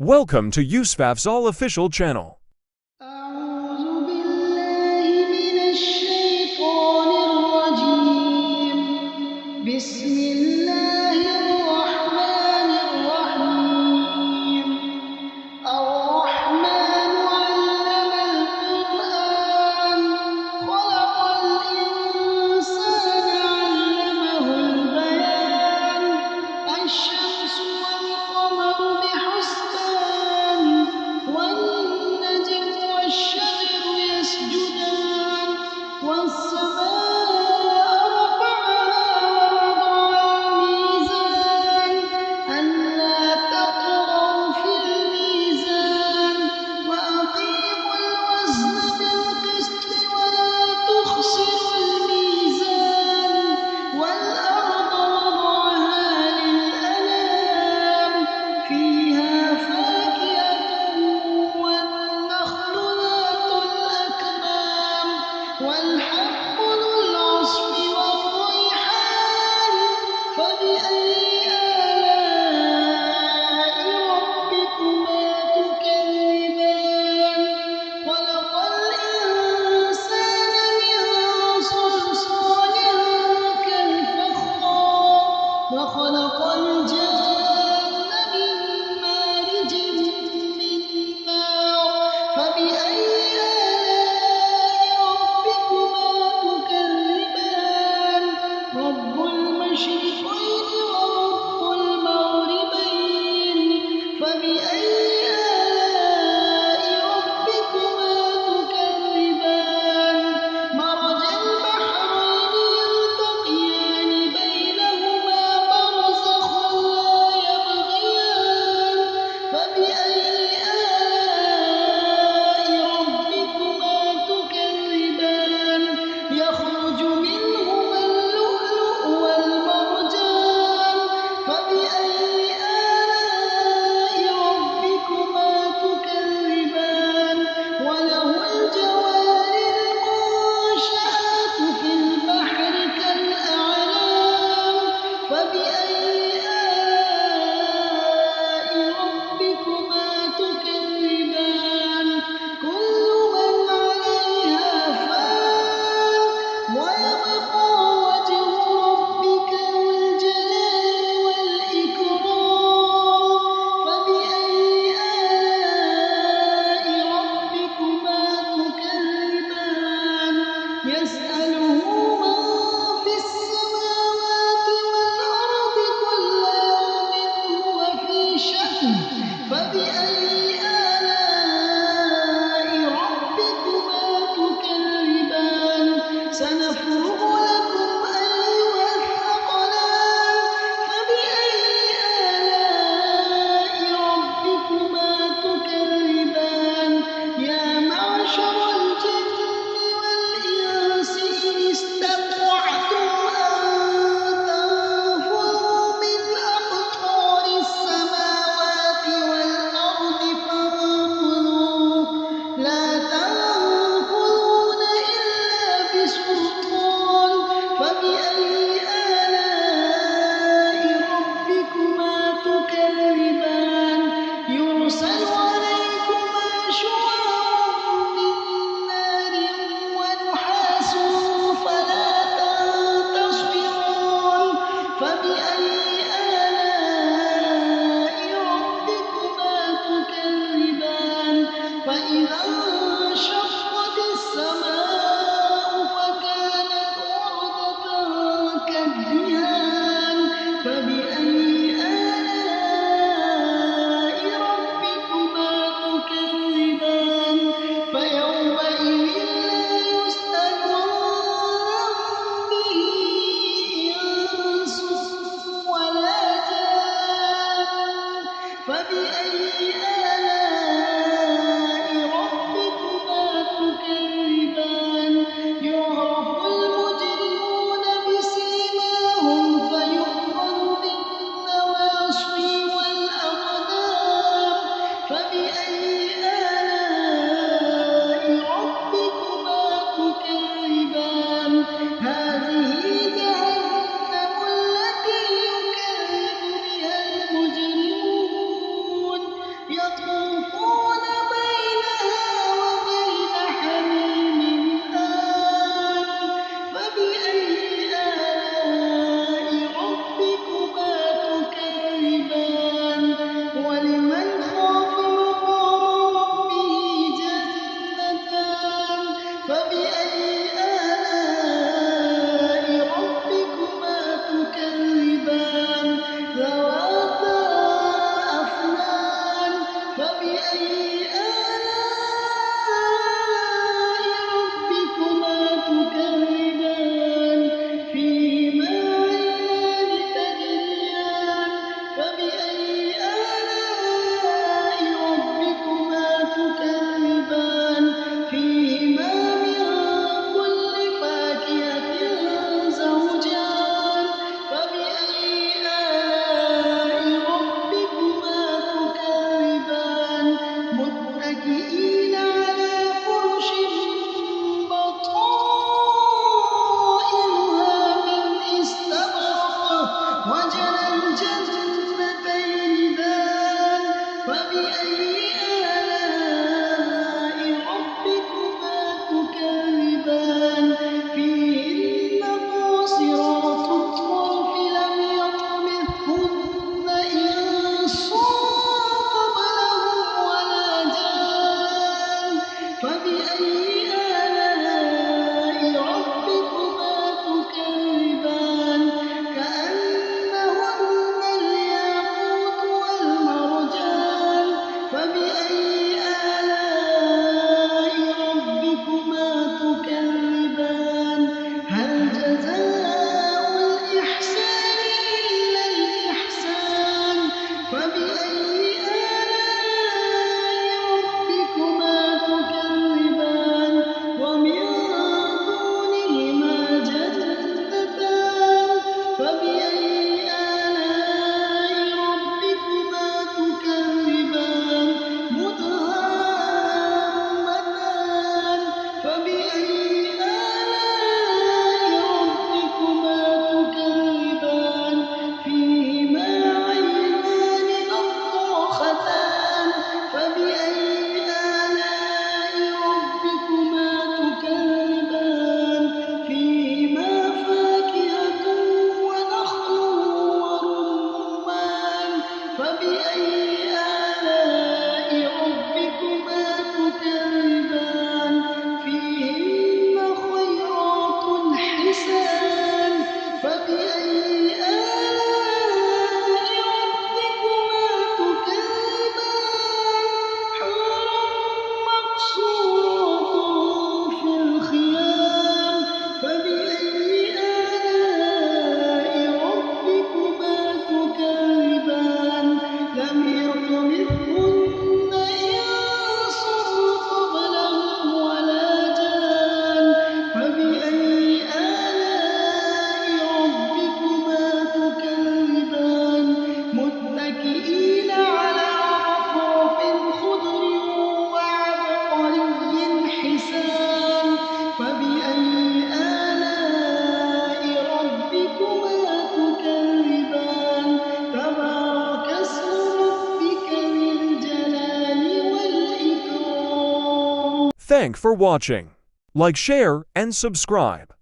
Welcome to USFAF's all-official channel. أعوذ بالله من الشيطان الرجيم. بسم الله الرحمن الرحيم. الرحمن علم القرآن خلق الإنسان علمه البيان الشمس والقمر بحسبان والنجم والشجر يسجدان والسماء رفعها ووضع الميزان ألا تطغوا في الميزان وأقيموا الوزن بالقسط ولا تخسروا الميزان والأرض وضعها للأنام فيها فاكهة والنخل ذات الأكمام والحب ذو العصف والريحان فبأي آلاء ربكما تكذبان خلق الإنسان من صلصال كالفخار وخلق الجان من مارج من نار فبأي آلاء ربكما تكذبان رب المشرقين ورب المغربين فبأي آلاء ربكما تكذبان مرج البحرين يلتقيان بينهما برزخ لا يبغيان فبأي آلاء ربكما تكذبان يخرج منهما اللؤلؤ والمرجان فبأي آلاء ربكما تكذبان وله الجوار المنشآت في البحر كالأعلام فبأي آلاء ربكما تكذبان كل من عليها فان ويبقى وجه ربك ذو الجلال والإكرام فبأي آلاء ربكما تكذبان يسأله من في السماوات والأرض كل يوم هو في شأن فبأي آلاء ربكما تكذبان سنفرغ لكم أيها الثقلان فبأي آلاء ربكما تكذبان يا معشر الجن والإنس إن استطعتم أن تنفذوا من أقطار السماوات والأرض فانفذوا لا تنفذون إلا بسلطان فبأي آلاء ربكما تكذبان يرسل عليكما شعاع من نار ونحاس فلا تنتصران فبأي آلاء ربكما تكذبان فإذا انشقت السماء فكانت وردة كالدهان فبأي آلاء ربكما تكذبان فيومئذ لا يسأل عن ذنبه إنس ولا جان فبأي آلاء ربكما تكذبان يعرف المجرمون بسيماهم فيؤخذ بالنواصي والأقدام فبأي آلاء ربكما تكذبان هذه جهنم التي يكذب بها المجرمون فبأي آلاء ربكما تكذبان فيهن قاصرات الطرف لم يطمثهن إنس قبلهم ولا جان فبأي آلاء ربكما تكذبان كأنهن الياقوت والمرجان فبأي آلاء ربكما تكذبان هل جزاء الإحسان إلا الإحسان فبأي آلاء ربكما تكذبان ومن دونهما جنتان فبأي آلاء ربكما تكذبان مدهامتان فبأي آلاء ربكما تكذبان فيهما عينان نضاختان فبأي آلاء ربكما تكذبان فيهما فاكهة ونخل ورمان فبأي آلاء ربكما تكذبان فيهن خيرات حسان فبأي آلاء ربكما تكذبان حور مقصورات في الخيام فبأي آلاء ربكما تكذبان لم يطمثهن إنس قبلهم ولا جان فبأي آلاء ربكما تكذبان متكئين على رفرف خضر وعبقري حسان فبأي آلاء ربكما تكذبان تبارك اسم ربك ذي الجلال والإكرام. Thanks for watching. Like, share, and subscribe.